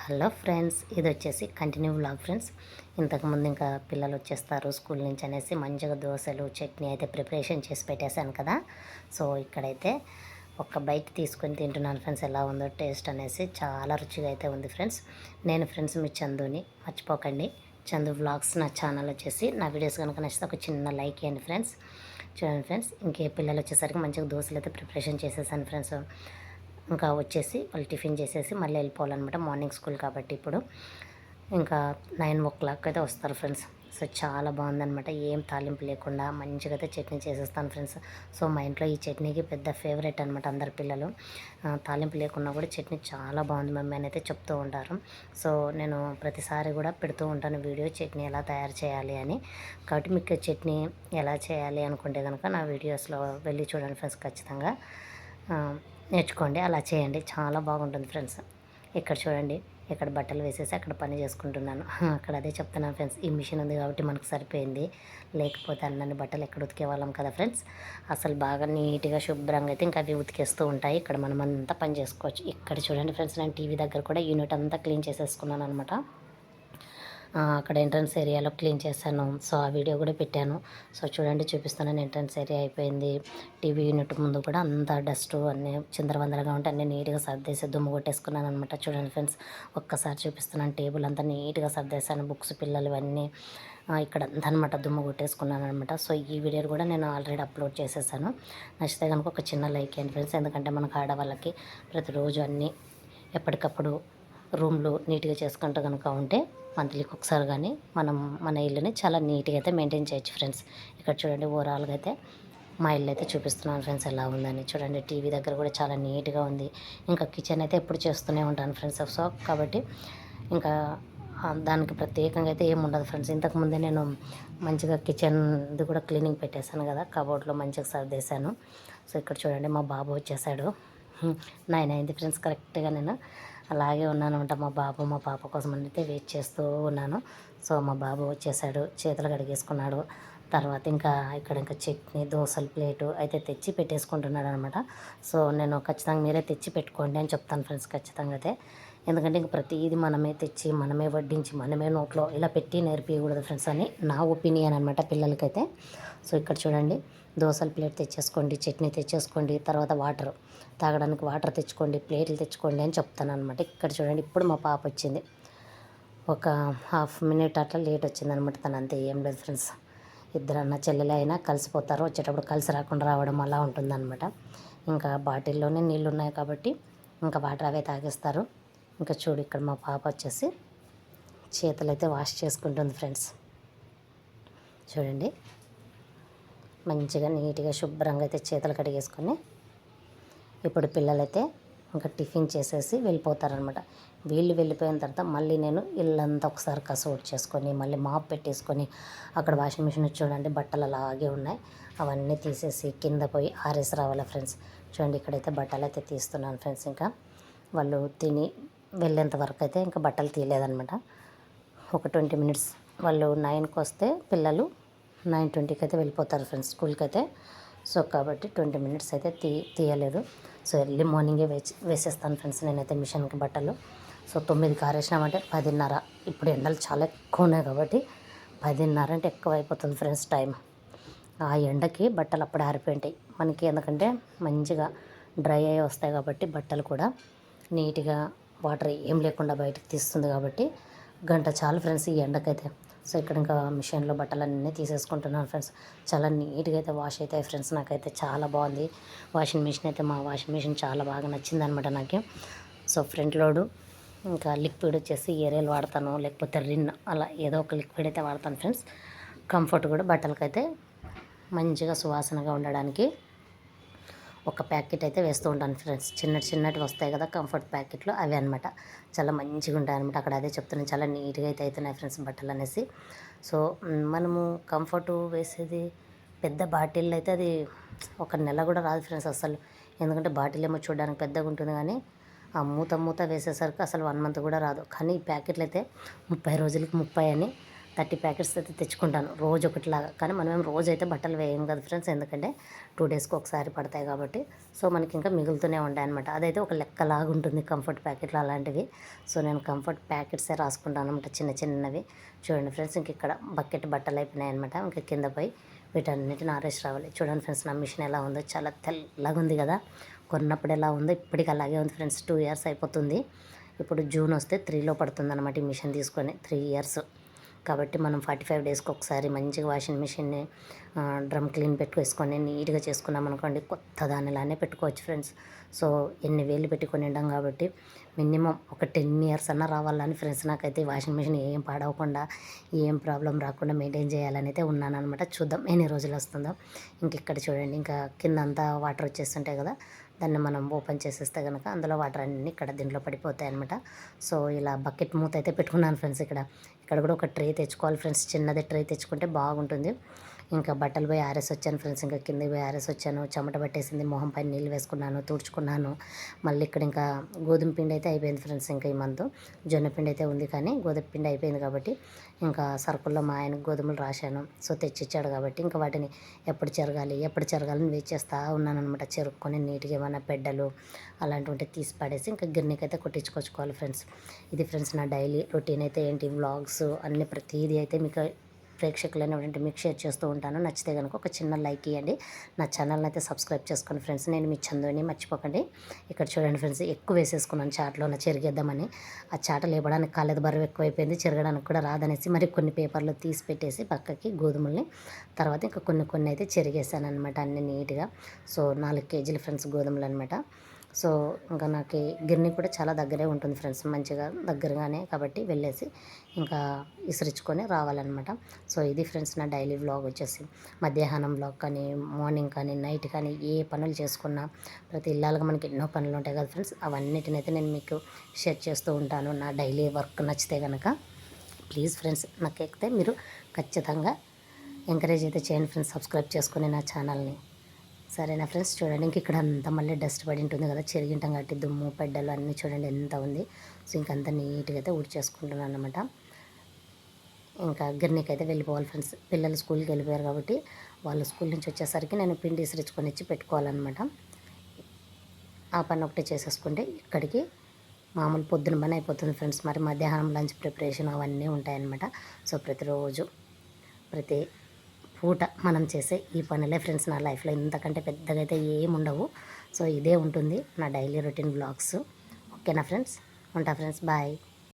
Hello friends, ఇది వచ్చేసి continue vlog friends. ఇంతకుముందు ఇంకా పిల్లలు వచ్చేస్తారు స్కూల్ నుంచి అనేసి మంచిగా దోశలు చట్నీ అయితే ప్రిపరేషన్ చేసి పెట్టేశాను కదా. సో ఇక్కడైతే ఒక బైట్ తీసుకొని తింటున్నాను ఫ్రెండ్స్. ఎలా ఉందో టేస్ట్ అనేసి చాలా రుచిగా అయితే ఉంది ఫ్రెండ్స్. నేను ఫ్రెండ్స్ మీ చందుని, మర్చిపోకండి చందు వ్లాగ్స్ నా ఛానల్ వచ్చేసి. నా వీడియోస్ కనుక నచ్చితే ఒక చిన్న లైక్ ఇవ్వండి ఫ్రెండ్స్. చూడండి ఫ్రెండ్స్, ఇంకే పిల్లలు వచ్చేసరికి మంచిగా దోశలు అయితే ప్రిపరేషన్ చేసేసాను ఫ్రెండ్స్. ఇంకా వచ్చేసి వాళ్ళు టిఫిన్ చేసేసి మళ్ళీ వెళ్ళిపోవాలన్నమాట. మార్నింగ్ స్కూల్ కాబట్టి ఇప్పుడు ఇంకా 9 o'clock అయితే వస్తారు ఫ్రెండ్స్. సో చాలా బాగుందనమాట. ఏం తాలింపు లేకుండా మంచిగా అయితే చట్నీ చేసేస్తాను ఫ్రెండ్స్. సో మా ఇంట్లో ఈ చట్నీకి పెద్ద ఫేవరెట్ అనమాట అందరు పిల్లలు. తాలింపు లేకున్నా కూడా చట్నీ చాలా బాగుంది మమ్మీ అని అయితే చెప్తూ ఉంటారు. సో నేను ప్రతిసారి కూడా పెడుతూ ఉంటాను వీడియో చట్నీ ఎలా తయారు చేయాలి అని. కాబట్టి మీకు చట్నీ ఎలా చేయాలి అనుకుంటే కనుక నా వీడియోస్లో వెళ్ళి చూడండి ఫ్రెండ్స్. ఖచ్చితంగా నేర్చుకోండి, అలా చేయండి, చాలా బాగుంటుంది ఫ్రెండ్స్. ఇక్కడ చూడండి, ఇక్కడ బట్టలు వేసేసి అక్కడ పని చేసుకుంటున్నాను. అక్కడ అదే చెప్తున్నాను ఫ్రెండ్స్. ఈ మిషన్ ఉంది కాబట్టి మనకు సరిపోయింది, లేకపోతే అన్నీ బట్టలు ఎక్కడ ఉతికేవాళ్ళం కదా ఫ్రెండ్స్. అసలు బాగా నీట్గా శుభ్రంగా అయితే ఇంకా అవి ఉతికేస్తూ ఉంటాయి. ఇక్కడ మనం అంతా పని చేసుకోవచ్చు. ఇక్కడ చూడండి ఫ్రెండ్స్, నేను టీవీ దగ్గర కూడా యూనిట్ అంతా క్లీన్ చేసేసుకున్నాను అనమాట. అక్కడ ఎంట్రన్స్ ఏరియాలో క్లీన్ చేశాను. సో ఆ వీడియో కూడా పెట్టాను. సో చూడండి, చూపిస్తున్నాను. ఎంట్రన్స్ ఏరియా అయిపోయింది. టీవీ యూనిట్ ముందు కూడా అంత డస్ట్ అన్నీ చిందరవందరగా ఉంటే అన్నీ నీట్గా సర్దేసి దుమ్ము కొట్టేసుకున్నాను అనమాట. చూడండి ఫ్రెండ్స్, ఒక్కసారి చూపిస్తున్నాను. టేబుల్ అంతా నీట్గా సర్దేశాను, బుక్స్ పిల్లలు ఇవన్నీ ఇక్కడ అంతా అనమాట దుమ్ము కొట్టేసుకున్నాను అనమాట. సో ఈ వీడియో కూడా నేను ఆల్రెడీ అప్లోడ్ చేసేసాను. నచ్చితే కనుక ఒక చిన్న లైక్ చేయండి ఫ్రెండ్స్. ఎందుకంటే మనకు ఆడవాళ్ళకి ప్రతిరోజు అన్నీ ఎప్పటికప్పుడు రూమ్లు నీట్గా చేసుకుంటూ కనుక ఉంటే మంత్లీకి ఒకసారి కానీ మనం మన ఇల్లుని చాలా నీట్గా అయితే మెయింటైన్ చేయొచ్చు ఫ్రెండ్స్. ఇక్కడ చూడండి, ఓవరాల్గా అయితే మా ఇల్లు అయితే చూపిస్తున్నాను ఫ్రెండ్స్ ఎలా ఉందని. చూడండి, టీవీ దగ్గర కూడా చాలా నీట్గా ఉంది. ఇంకా కిచెన్ అయితే ఎప్పుడు చేస్తూనే ఉంటాను ఫ్రెండ్స్. సో కాబట్టి ఇంకా దానికి ప్రత్యేకంగా అయితే ఏమి ఉండదు ఫ్రెండ్స్. ఇంతకుముందే నేను మంచిగా కిచెన్ది కూడా క్లీనింగ్ పెట్టేశాను కదా, కబోర్డ్లో మంచిగా సర్దేశాను. సో ఇక్కడ చూడండి, మా బాబు వచ్చేసాడు. 9 అయింది ఫ్రెండ్స్ కరెక్ట్గా. నేను అలాగే ఉన్నాను అనమాట. మా పాప కోసం అయితే వెయిట్ చేస్తూ ఉన్నాను. సో మా బాబు వచ్చేసాడు, చేతులు కడిగేసుకున్నాడు. తర్వాత ఇంకా ఇక్కడ ఇంకా చట్నీ దోశల ప్లేటు అయితే తెచ్చి పెట్టేసుకుంటున్నాడు అనమాట. సో నేను ఖచ్చితంగా మీరే తెచ్చి పెట్టుకోండి అని చెప్తాను ఫ్రెండ్స్. ఖచ్చితంగా అయితే, ఎందుకంటే ఇంక ప్రతిదీ మనమే తెచ్చి మనమే వడ్డించి మనమే నోట్లో ఇలా పెట్టి నేర్పించకూడదు ఫ్రెండ్స్ అని నా ఒపీనియన్ అనమాట పిల్లలకైతే. సో ఇక్కడ చూడండి, దోశల ప్లేట్ తెచ్చేసుకోండి, చట్నీ తెచ్చేసుకోండి, తర్వాత వాటర్ తాగడానికి వాటర్ తెచ్చుకోండి, ప్లేట్లు తెచ్చుకోండి అని చెప్తాను అనమాట. ఇక్కడ చూడండి, ఇప్పుడు మా పాప వచ్చింది. ఒక హాఫ్ మినిట్ అట్లా లేట్ వచ్చిందనమాట. తను అంతే, ఏం లేదు ఫ్రెండ్స్. ఇద్దరు అన్న చెల్లెలు అయినా కలిసిపోతారు, వచ్చేటప్పుడు కలిసి రాకుండా రావడం అలా ఉంటుందన్నమాట. ఇంకా బాటిల్లోనే నీళ్ళు ఉన్నాయి కాబట్టి ఇంకా వాటర్ అవే తాగేస్తారు. ఇంకా చూడు, ఇక్కడ మా పాప వచ్చేసి చేతులు అయితే వాష్ చేసుకుంటుంది ఫ్రెండ్స్. చూడండి, మంచిగా నీట్గా శుభ్రంగా అయితే చేతులు కడిగేసుకొని ఇప్పుడు పిల్లలైతే ఇంకా టిఫిన్ చేసేసి వెళ్ళిపోతారనమాట. వీళ్ళు వెళ్ళిపోయిన తర్వాత మళ్ళీ నేను ఇల్లంతా ఒకసారి కసౌట్ చేసుకొని మళ్ళీ మాప్ పెట్టేసుకొని అక్కడ వాషింగ్ మిషన్ చూడండి, బట్టలు అలాగే ఉన్నాయి, అవన్నీ తీసేసి కింద పోయి ఆరేసి రావాలి ఫ్రెండ్స్. చూడండి, ఇక్కడైతే బట్టలు అయితే తీస్తున్నాను ఫ్రెండ్స్. ఇంకా వాళ్ళు తిని వెళ్ళేంత వరకు అయితే ఇంకా బట్టలు తీయలేదనమాట. ఒక 20 minutes, వాళ్ళు 9కి వస్తే పిల్లలు 9:20కి అయితే వెళ్ళిపోతారు ఫ్రెండ్స్ స్కూల్కి అయితే. సో కాబట్టి 20 minutes అయితే తీయలేదు. సో ఎర్లీ మార్నింగే వేసేస్తాను ఫ్రెండ్స్ నేనైతే మిషన్కి బట్టలు. సో 9కి ఆరేసినామంటే 10:30. ఇప్పుడు ఎండలు చాలా ఎక్కువ ఉన్నాయి కాబట్టి 10:30 అంటే ఎక్కువ అయిపోతుంది ఫ్రెండ్స్ టైం. ఆ ఎండకి బట్టలు అప్పుడే ఆరిపోయింటాయి మనకి, ఎందుకంటే మంచిగా డ్రై అయ్యి వస్తాయి కాబట్టి బట్టలు కూడా నీట్గా వాటర్ ఏం లేకుండా బయటకు తీస్తుంది కాబట్టి గంట చాలు ఫ్రెండ్స్ ఈ ఎండకైతే. సో ఇక్కడ ఇంకా మిషన్లో బట్టలన్నీ తీసేసుకుంటున్నాను ఫ్రెండ్స్. చాలా నీట్గా అయితే వాష్ అవుతాయి ఫ్రెండ్స్. నాకైతే చాలా బాగుంది వాషింగ్ మిషన్ అయితే. మా వాషింగ్ మిషన్ చాలా బాగా నచ్చింది అనమాట నాకు. సో ఫ్రంట్ లోడు ఇంకా లిక్విడ్ వచ్చేసి ఏరియల్ వాడతాను, లేకపోతే రిన్, అలా ఏదో ఒక లిక్విడ్ అయితే వాడతాను ఫ్రెండ్స్. కంఫర్ట్ కూడా బట్టలకైతే మంచిగా సువాసనగా ఉండడానికి ఒక ప్యాకెట్ అయితే వేస్తూ ఉంటాను ఫ్రెండ్స్. చిన్నటి వస్తాయి కదా కంఫర్ట్ ప్యాకెట్లు, అవి అనమాట. చాలా మంచిగా ఉంటాయి అనమాట. అక్కడ అదే చెప్తున్నాను, చాలా నీట్గా అయితే అవుతున్నాయి ఫ్రెండ్స్ బట్టలు అనేసి. సో మనము కంఫర్ట్ వేసేది పెద్ద బాటిల్ అయితే అది ఒక నెల కూడా రాదు ఫ్రెండ్స్ అసలు. ఎందుకంటే బాటిల్ ఏమో చూడడానికి పెద్దగా ఉంటుంది కానీ ఆ మూత వేసేసరికి అసలు 1 month కూడా రాదు. కానీ ఈ ప్యాకెట్లు అయితే 30 రోజులకి 30 అని 30 ప్యాకెట్స్ అయితే తెచ్చుకుంటాను రోజు ఒకటిలాగా. కానీ మనం రోజు అయితే బట్టలు వేయం కదా ఫ్రెండ్స్, ఎందుకంటే 2 డేస్కి ఒకసారి పడతాయి కాబట్టి. సో మనకి ఇంకా మిగులుతూనే ఉంటాయి అనమాట. అదైతే ఒక లెక్కలాగా ఉంటుంది కంఫర్ట్ ప్యాకెట్లు అలాంటివి. సో నేను కంఫర్ట్ ప్యాకెట్సే రాసుకుంటాను అనమాట, చిన్న చిన్నవి. చూడండి ఫ్రెండ్స్, ఇంక ఇక్కడ బకెట్ బట్టలు అయిపోయినాయి అనమాట. ఇంకా కింద పోయి వీటన్నిటిని ఆరేసి రావాలి. చూడండి ఫ్రెండ్స్, నా మిషన్ ఎలా ఉందో, చాలా తెల్లగా ఉంది కదా. కొన్నప్పుడు ఎలా ఉందో ఇప్పటికి అలాగే ఉంది ఫ్రెండ్స్. 2 ఇయర్స్ అయిపోతుంది. ఇప్పుడు జూన్ వస్తే 3లో పడుతుందన్నమాట ఈ మిషన్ తీసుకొని. 3 ఇయర్స్ కాబట్టి మనం 45 డేస్కి ఒకసారి మంచిగా వాషింగ్ మిషన్ని డ్రమ్ క్లీన్ పెట్టుకేసుకొని నీట్గా చేసుకున్నాం అనుకోండి, కొత్త దానిలానే పెట్టుకోవచ్చు ఫ్రెండ్స్. సో ఎన్ని వేలు పెట్టుకొని ఉండం కాబట్టి మినిమం ఒక 10 ఇయర్స్ అన్నా రావాలని ఫ్రెండ్స్. నాకైతే వాషింగ్ మిషన్ ఏం పాడవకుండా, ఏం ప్రాబ్లం రాకుండా మెయింటైన్ చేయాలని అయితే ఉన్నాను అనమాట. చూద్దాం ఎన్ని రోజులు వస్తుందో. ఇంక ఇక్కడ చూడండి, ఇంకా కింద అంతా వాటర్ వచ్చేస్తుంటాయి కదా, దాన్ని మనం ఓపెన్ చేసేస్తే కనుక అందులో వాటర్ అన్నీ ఇక్కడ దీంట్లో పడిపోతాయి అనమాట. సో ఇలా బకెట్ మూత అయితే పెట్టుకున్నాను ఫ్రెండ్స్. ఇక్కడ కూడా ఒక ట్రే తెచ్చుకోవాలి ఫ్రెండ్స్, చిన్నది ట్రే తెచ్చుకుంటే బాగుంటుంది. ఇంకా బట్టలు పోయి ఆరేసి వచ్చాను ఫ్రెండ్స్, ఇంకా కిందకి పోయి ఆరేసి వచ్చాను. చెమట పట్టేసింది, మొహం పైన నీళ్ళు వేసుకున్నాను, తుడుచుకున్నాను. మళ్ళీ ఇక్కడ ఇంకా గోధుమ పిండి అయితే అయిపోయింది ఫ్రెండ్స్. ఇంకా ఈ మంత్ జొన్న పిండి అయితే ఉంది, కానీ గోధుమ పిండి అయిపోయింది కాబట్టి ఇంకా సరుకుల్లో మా ఆయనకు గోధుమలు రాశాను. సో తెచ్చిచ్చాడు కాబట్టి ఇంకా వాటిని ఎప్పుడు చెరగాలని వెయిట్ చేస్తూ ఉన్నాను అనమాట. చెరుక్కొని నీట్గా ఏమైనా పెడ్డలు అలాంటివి తీసి పడేసి ఇంకా గిన్నెకి అయితే కొట్టించుకొచ్చుకోవాలి ఫ్రెండ్స్. ఇది ఫ్రెండ్స్ నా డైలీ రొటీన్ అయితే ఏంటి, వ్లాగ్స్ అన్ని ప్రతిదీ అయితే మీకు ప్రేక్షకులైన మీకు షేర్ చేస్తూ ఉంటాను. నచ్చితే కనుక ఒక చిన్న లైక్ ఇవ్వండి. నా ఛానల్ని అయితే సబ్స్క్రైబ్ చేసుకోండి ఫ్రెండ్స్. నేను మీ చందుని మర్చిపోకండి. ఇక్కడ చూడండి ఫ్రెండ్స్, ఎక్కువ వేసేసుకున్నాను చాటలో చెరిగేద్దామని. ఆ చాట లేపడానికి కాలేదు, బరువు ఎక్కువైపోయింది, చెరగడానికి కూడా రాదనేసి మరి కొన్ని పేపర్లు తీసి పెట్టేసి పక్కకి గోధుమల్ని, తర్వాత ఇంకా కొన్ని అయితే చెరిగేసాను అనమాట అన్ని నీట్గా. సో 4 కేజీలు ఫ్రెండ్స్ గోధుమలు అనమాట. సో ఇంకా నాకు గిన్నె కూడా చాలా దగ్గరే ఉంటుంది ఫ్రెండ్స్, మంచిగా దగ్గరగానే కాబట్టి వెళ్ళేసి ఇంకా విసిరించుకొని రావాలన్నమాట. సో ఇది ఫ్రెండ్స్ నా డైలీ వ్లాగ్ వచ్చేసి. మధ్యాహ్నం వ్లాగ్ కానీ, మార్నింగ్ కానీ, నైట్ కానీ ఏ పనులు చేసుకున్నా, ప్రతి ఇళ్ళగా మనకి ఎన్నో పనులు ఉంటాయి కదా ఫ్రెండ్స్, అవన్నిటినైతే నేను మీకు షేర్ చేస్తూ ఉంటాను. నా డైలీ వర్క్ నచ్చితే కనుక ప్లీజ్ ఫ్రెండ్స్ నాకైతే మీరు ఖచ్చితంగా ఎంకరేజ్ అయితే చేయండి ఫ్రెండ్స్, సబ్స్క్రైబ్ చేసుకుని నా ఛానల్ని. సరేనా ఫ్రెండ్స్, చూడండి ఇంక ఇక్కడ అంతా మళ్ళీ డస్ట్ పడి ఉంటుంది కదా, చెరిగింటాం కాబట్టి దుమ్ము పెడ్డలు అన్నీ చూడండి ఎంత ఉంది. సో ఇంకంతా నీట్గా అయితే ఊడ్చేసుకుంటున్నాను అనమాట. ఇంకా గిన్నెకి అయితే వెళ్ళిపోవాలి ఫ్రెండ్స్. పిల్లలు స్కూల్కి వెళ్ళిపోయారు కాబట్టి వాళ్ళు స్కూల్ నుంచి వచ్చేసరికి నేను పిండి ఇసిరించుకొని ఇచ్చి పెట్టుకోవాలన్నమాట. ఆ పని ఒకటి చేసేసుకుంటే ఇక్కడికి మామూలు పొద్దున పని అయిపోతుంది ఫ్రెండ్స్. మరి మధ్యాహ్నం లంచ్ ప్రిపరేషన్ అవన్నీ ఉంటాయన్నమాట. సో ప్రతి పూట మనం చేసే ఈ పనులే ఫ్రెండ్స్ నా లైఫ్లో. ఇంతకంటే పెద్దగా అయితే ఏముండవు. సో ఇదే ఉంటుంది నా డైలీ రొటీన్ బ్లాగ్స్. ఓకేనా ఫ్రెండ్స్, ఉంటా ఫ్రెండ్స్, బాయ్.